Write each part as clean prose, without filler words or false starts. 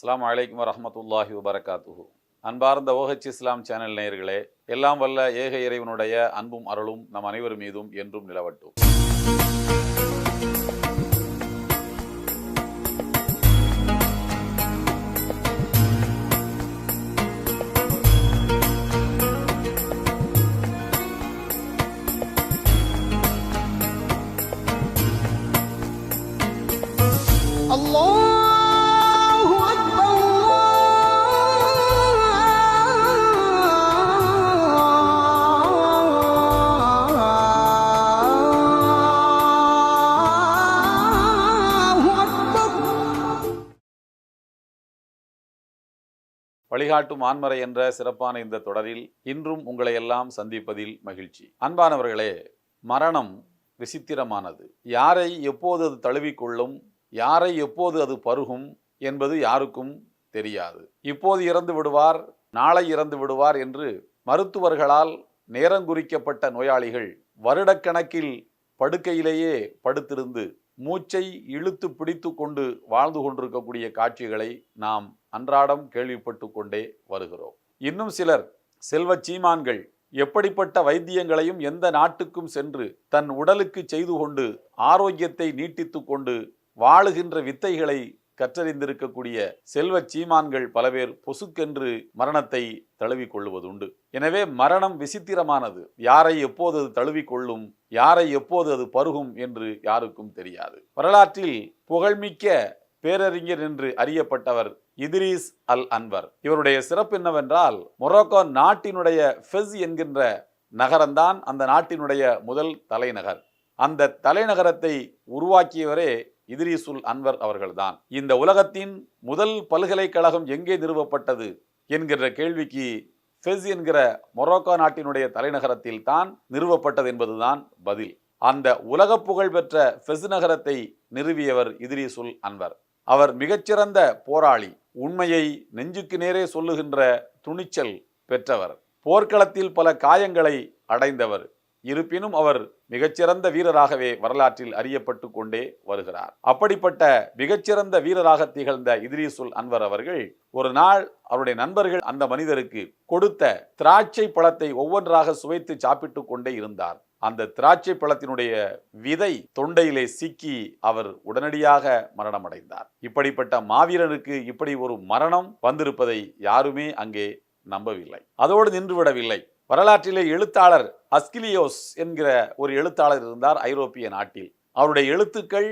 அஸ்ஸலாமு அலைக்கும் வரஹ்மத்துல்லாஹி வபரகாத்துஹு. அன்பார்ந்த OH இஸ்லாம் சேனல் நேயர்களே, எல்லாம் வல்ல ஏக இறைவனுடைய அன்பும் அருளும் நம் அனைவர் மீதும் என்றும் நிலவட்டும். அல்லாஹு அக்பர் அல்லாஹு அக்பர். வழிகாட்டும் ஆன்மறை என்ற சிறப்பான இந்த தொடரில் இன்றும் உங்களை எல்லாம் சந்திப்பதில் மகிழ்ச்சி. அன்பானவர்களே, மரணம் விசித்திரமானது. யாரை எப்போது அது தழுவிக்கொள்ளும், யாரை எப்போது அது பருகும் என்பது யாருக்கும் தெரியாது. இப்போது இறந்து விடுவார், நாளை இறந்து விடுவார் என்று மருத்துவர்களால் நேரங்குறிக்கப்பட்ட நோயாளிகள் வருடக்கணக்கில் படுக்கையிலேயே படுத்திருந்து மூச்சை இழுத்து பிடித்து கொண்டு வாழ்ந்து கொண்டிருக்கக்கூடிய காட்சிகளை நாம் அன்றாடம் கேள்விப்பட்டு கொண்டே வருகிறோம். இன்னும் சிலர் செல்வ சீமான்கள் எப்படிப்பட்ட வைத்தியங்களையும் எந்த நாட்டுக்கும் சென்று தன் உடலுக்கு செய்து கொண்டு ஆரோக்கியத்தை நீட்டித்து கொண்டு வாழுகின்ற வித்தைகளை கற்றறிந்திருக்கக்கூடிய செல்வ சீமான்கள் பல பேர் பொசுக்கென்று மரணத்தை தழுவிக் கொள்வதுண்டு. எனவே மரணம் விசித்திரமானது. யாரை எப்போது அது தழுவிக்கொள்ளும், யாரை எப்போது அது பருகும் என்று யாருக்கும் தெரியாது. வரலாற்றில் புகழ்மிக்க பேரறிஞர் என்று அறியப்பட்டவர் இத்ரீஸ் அல் அன்வர். இவருடைய சிறப்பு என்னவென்றால், மொரோக்கோ நாட்டினுடைய ஃபெஸ் என்கின்ற நகரம்தான் அந்த நாட்டினுடைய முதல் தலைநகர். அந்த தலைநகரத்தை உருவாக்கியவரே இத்ரீசுல் அன்வர் அவர்கள்தான். இந்த உலகத்தின் முதல் பல்கலைக்கழகம் எங்கே நிறுவப்பட்டது என்கிற கேள்விக்கு ஃபெஸ் என்கிற மொரோக்கோ நாட்டினுடைய தலைநகரத்தில் தான் நிறுவப்பட்டது என்பதுதான் பதில். அந்த உலக புகழ் பெற்ற ஃபெஸ் நகரத்தை நிறுவியவர் இத்ரீசுல் அன்வர். அவர் மிகச்சிறந்த போராளி, உண்மையை நெஞ்சுக்கு நேரே சொல்லுகின்ற துணிச்சல் பெற்றவர், போர்க்களத்தில் பல காயங்களை அடைந்தவர். இருப்பினும் அவர் மிகச்சிறந்த வீரராகவே வரலாற்றில் அறியப்பட்டு கொண்டே வருகிறார். அப்படிப்பட்ட மிகச்சிறந்த வீரராக திகழ்ந்த இத்ரீசுல் அன்வர் அவர்கள் ஒரு நாள் அவருடைய நண்பர்கள் அந்த மனிதருக்கு கொடுத்த திராட்சை பழத்தை ஒவ்வொன்றாக சுவைத்து சாப்பிட்டு கொண்டே இருந்தார். அந்த திராட்சை பழத்தினுடைய விதை தொண்டையிலே சிக்கி அவர் உடனடியாக மரணமடைந்தார். இப்படிப்பட்ட மாவீரனுக்கு இப்படி ஒரு மரணம் வந்திருப்பதை யாருமே அங்கே நம்பவில்லை. அதோடு நின்றுவிடவில்லை. வரலாற்றிலே எழுத்தாளர் அஸ்கிலியோஸ் என்கிற ஒரு எழுத்தாளர் இருந்தார் ஐரோப்பிய நாட்டில். அவருடைய எழுத்துக்கள்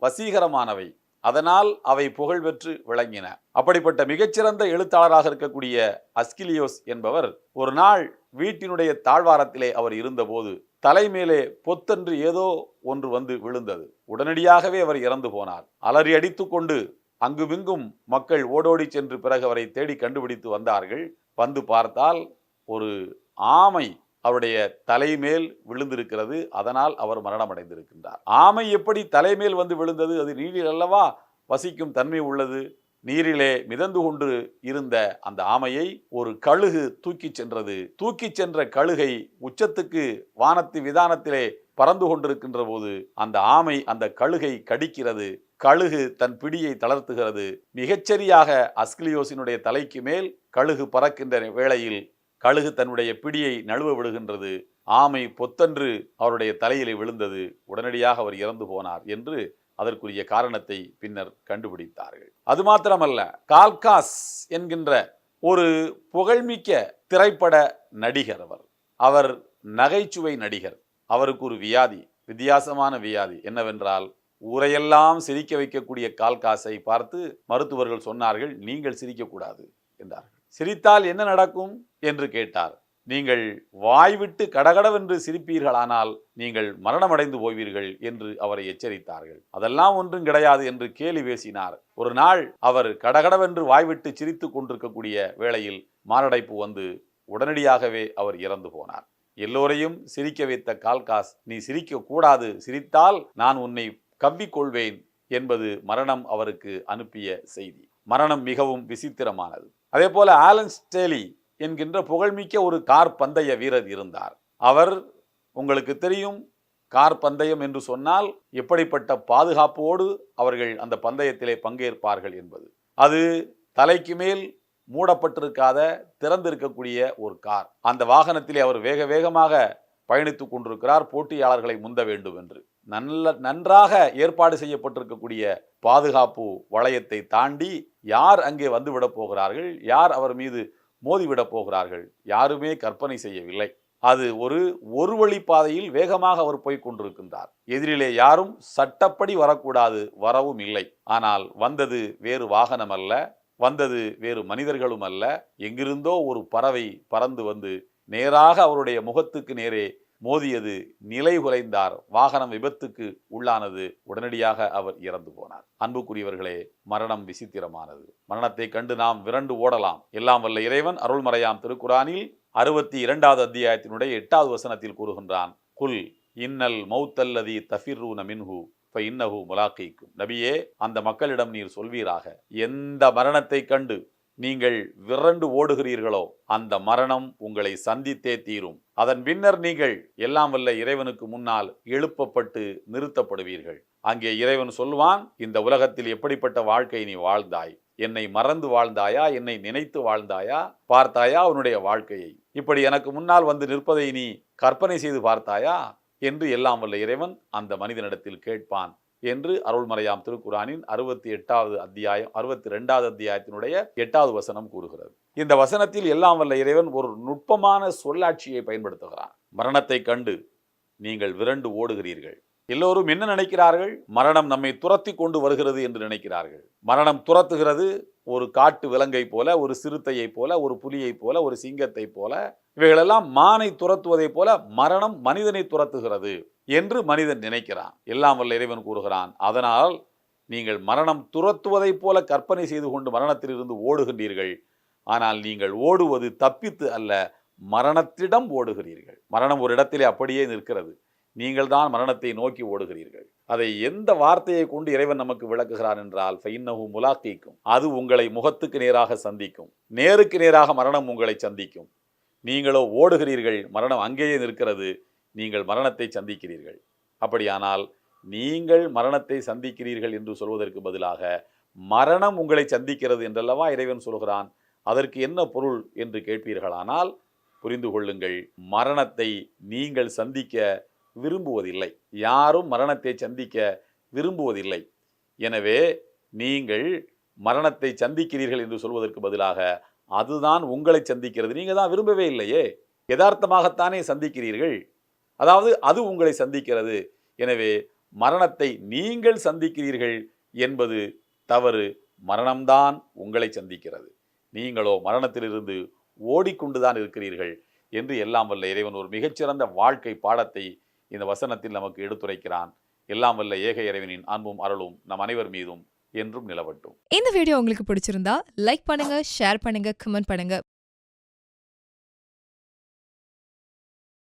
வசீகரமானவை, அதனால் அவை புகழ் பெற்று விளங்கின. அப்படிப்பட்ட மிகச்சிறந்த எழுத்தாளராக இருக்கக்கூடிய அஸ்கிலியோஸ் என்பவர் ஒரு நாள் வீட்டினுடைய தாழ்வாரத்திலே அவர் இருந்தபோது தலைமேலே பொத்தென்று ஏதோ ஒன்று வந்து விழுந்தது. உடனடியாகவே அவர் இறந்து போனார். அலறி அடித்து கொண்டு அங்குமிங்கும் மக்கள் ஓடோடி சென்று பிறகு அவரை தேடி கண்டுபிடித்து வந்தார்கள். வந்து பார்த்தால் ஒரு ஆமை அவருடைய தலைமேல் விழுந்திருக்கிறது. அதனால் அவர் மரணமடைந்திருக்கின்றார். ஆமை எப்படி தலைமேல் வந்து விழுந்தது? அது நீரில் அல்லவா வசிக்கும் தன்மை உள்ளது. நீரிலே மிதந்து கொண்டு இருந்த அந்த ஆமையை ஒரு கழுகு தூக்கி சென்றது. தூக்கி சென்ற கழுகை உச்சத்துக்கு வானத்து விதானத்திலே பறந்து கொண்டிருக்கின்ற போது அந்த ஆமை அந்த கழுகை கடிக்கிறது. கழுகு தன் பிடியை தளர்த்துகிறது. மிகச்சரியாக அஸ்கிலியோஸினுடைய தலைக்கு மேல் கழுகு பறக்கின்ற வேளையில் கழுகு தன்னுடைய பிடியை நழுவ விடுகின்றது. ஆமை பொத்தென்று அவருடைய தலையிலே விழுந்தது. உடனடியாக அவர் இறந்து போனார் என்று அதற்குரிய காரணத்தை பின்னர் கண்டுபிடித்தார்கள். அது மாத்திரமல்ல, கால்காஸ் என்கின்ற ஒரு புகழ்மிக்க திரைப்பட நடிகர். அவர் நகைச்சுவை நடிகர். அவருக்கு ஒரு வியாதி, வித்தியாசமான வியாதி. என்னவென்றால், ஊரையெல்லாம் சிரிக்க வைக்கக்கூடிய கால்காஸை பார்த்து மருத்துவர்கள் சொன்னார்கள், நீங்கள் சிரிக்கக்கூடாது என்றார்கள். சிரித்தால் என்ன நடக்கும் என்று கேட்டார். நீங்கள் வாய்விட்டு கடகடவென்று சிரிப்பீர்களானால் நீங்கள் மரணமடைந்து போவீர்கள் என்று அவரை எச்சரித்தார்கள். அதெல்லாம் ஒன்றும் கிடையாது என்று கேலி பேசினார். ஒரு நாள் அவர் கடகடவென்று வாய்விட்டு சிரித்து கொண்டிருக்கக்கூடிய வேளையில் மாரடைப்பு வந்து உடனடியாகவே அவர் இறந்து போனார். எல்லோரையும் சிரிக்க வைத்த கால்காஸ், நீ சிரிக்க கூடாது, சிரித்தால் நான் உன்னை கவ்விக்கொள்வேன் என்பது மரணம் அவருக்கு அனுப்பிய செய்தி. மரணம் மிகவும் விசித்திரமானது. அதே போல ஆலன் ஸ்டேலி என்கின்ற புகழ்மிக்க ஒரு கார் பந்தய வீரர் இருந்தார். அவர், உங்களுக்கு தெரியும், கார் பந்தயம் என்று சொன்னால் எப்படிப்பட்ட பாதுகாப்போடு அவர்கள் அந்த பந்தயத்திலே பங்கேற்பார்கள் என்பது. அது தலைக்கு மேல் மூடப்பட்டிருக்காத திறந்திருக்கக்கூடிய ஒரு கார். அந்த வாகனத்திலே அவர் வேக வேகமாக பயணித்துக் கொண்டிருக்கிறார், போட்டியாளர்களை முந்த வேண்டும் என்று. நன்றாக ஏற்பாடு செய்யப்பட்டிருக்கக்கூடிய பாதுகாப்பு வளையத்தை தாண்டி யார் அங்கே வந்துவிடப் போகிறார்கள், யார் அவர் மீது மோதிவிடப் போகிறார்கள், யாருமே கற்பனை செய்யவில்லை. அது ஒரு வழி பாதையில் வேகமாக அவர் போய் கொண்டிருக்கின்றார். எதிரிலே யாரும் சட்டப்படி வரக்கூடாது, வரவும் இல்லை. ஆனால் வந்தது வேறு வாகனம் அல்ல, வந்தது வேறு மனிதர்களும் அல்ல. எங்கிருந்தோ ஒரு பறவை பறந்து வந்து நேராக அவருடைய முகத்துக்கு நேரே மோதியது. நிலை குலைந்தார், வாகனம் விபத்துக்கு உள்ளானது. உடனடியாக அவர் இறந்து போனார். அன்புக்குரியவர்களே, மரணம் விசித்திரமானது. மரணத்தை கண்டு நாம் விரண்டு ஓடலாம். எல்லாம் வல்ல இறைவன் அருள்மறையாம் திருக்குரானில் 62வது அத்தியாயத்தினுடைய 8வது வசனத்தில் கூறுகின்றான், குல் இன்னல் மௌத்தல்லதி தஃபிர்ரூன மின்ஹு ஃபஇன்னஹு முலாக்கீக்கும். நபியே, அந்த மக்களிடம் நீர் சொல்வீராக, எந்த மரணத்தை கண்டு நீங்கள் விரண்டு ஓடுகிறீர்களோ அந்த மரணம் உங்களை சந்தித்தே தீரும். அதன் பின்னர் நீங்கள் எல்லாம் வல்ல இறைவனுக்கு முன்னால் எழுப்பப்பட்டு நிறுத்தப்படுவீர்கள். அங்கே இறைவன் சொல்வான், இந்த உலகத்தில் எப்படிப்பட்ட வாழ்க்கை நீ வாழ்ந்தாய்? என்னை மறந்து வாழ்ந்தாயா? என்னை நினைத்து வாழ்ந்தாயா? பார்த்தாயா உன்னுடைய வாழ்க்கையை? இப்படி எனக்கு முன்னால் வந்து நிற்பதை நீ கற்பனை செய்து பார்த்தாயா என்று எல்லாம் வல்ல இறைவன் அந்த மனிதனிடத்தில் கேட்பான் என்று அருள்மறையாம் திருக்குரானின் 62வது அத்தியாயத்தினுடைய 8வது வசனம் கூறுகிறது. இந்த வசனத்தில் எல்லாம் வல்ல இறைவன் ஒரு நுட்பமான சொல்லாட்சியை பயன்படுத்துகிறான். மரணத்தை கண்டு நீங்கள் விரண்டு ஓடுகிறீர்கள். எல்லோரும் என்ன நினைக்கிறார்கள்? மரணம் நம்மை துரத்தி கொண்டு வருகிறது என்று நினைக்கிறார்கள். மரணம் துரத்துகிறது, ஒரு காட்டு விலங்கை போல, ஒரு சிறுத்தையை போல, ஒரு புலியை போல, ஒரு சிங்கத்தை போல. இவைகளெல்லாம் மானை துரத்துவதை போல மரணம் மனிதனை துரத்துகிறது என்று மனிதன் நினைக்கிறான். எல்லாம் வல்ல இறைவன் கூறுகிறான், அதனால் நீங்கள் மரணம் துரத்துவதை போல கற்பனை செய்து கொண்டு மரணத்திலிருந்து ஓடுகின்றீர்கள். ஆனால் நீங்கள் ஓடுவது தப்பித்து அல்ல, மரணத்திடம் ஓடுகிறீர்கள். மரணம் ஒரு இடத்திலே அப்படியே நிற்கிறது, நீங்கள் தான் மரணத்தை நோக்கி ஓடுகிறீர்கள். அதை எந்த வார்த்தையை கொண்டு இறைவன் நமக்கு விளக்குகிறான் என்றால், ஃபஇன்னஹு முலாக்கீக்கும், அது உங்களை முகத்துக்கு நேராக சந்திக்கும். நேருக்கு நேராக மரணம் உங்களை சந்திக்கும். நீங்களோ ஓடுகிறீர்கள், மரணம் அங்கேயே நிற்கிறது, நீங்கள் மரணத்தை சந்திக்கிறீர்கள். அப்படியானால் நீங்கள் மரணத்தை சந்திக்கிறீர்கள் என்று சொல்வதற்கு பதிலாக மரணம் உங்களை சந்திக்கிறது என்றல்லவா இறைவன் சொல்கிறான். அதற்கு என்ன பொருள் என்று கேட்பீர்களானால் புரிந்து கொள்ளுங்கள், மரணத்தை நீங்கள் சந்திக்க விரும்புவதில்லை. யாரும் மரணத்தை சந்திக்க விரும்புவதில்லை. எனவே நீங்கள் மரணத்தை சந்திக்கிறீர்கள் என்று சொல்வதற்கு பதிலாக அதுதான் உங்களை சந்திக்கிறது. நீங்கள் தான் விரும்பவே இல்லையே, யதார்த்தமாகத்தானே சந்திக்கிறீர்கள். அதாவது அது உங்களை சந்திக்கிறது. எனவே மரணத்தை நீங்கள் சந்திக்கிறீர்கள் என்பது தவறு. மரணம்தான் உங்களை சந்திக்கிறது. நீங்களோ மரணத்திலிருந்து ஓடிக்கொண்டுதான் இருக்கிறீர்கள் என்று எல்லாம் வல்ல இறைவன் ஒரு மிகச்சிறந்த வாழ்க்கை பாடத்தை இந்த வசனத்தில் நமக்கு எடுத்துரைக்கிறான். எல்லாம் வல்ல ஏக இறைவனின் அன்பும் அருளும் நம் அனைவர் மீதும் என்றும் நிலவட்டும். இந்த வீடியோ உங்களுக்கு பிடிச்சிருந்தா லைக் பண்ணுங்க, ஷேர் பண்ணுங்க, கமெண்ட் பண்ணுங்க.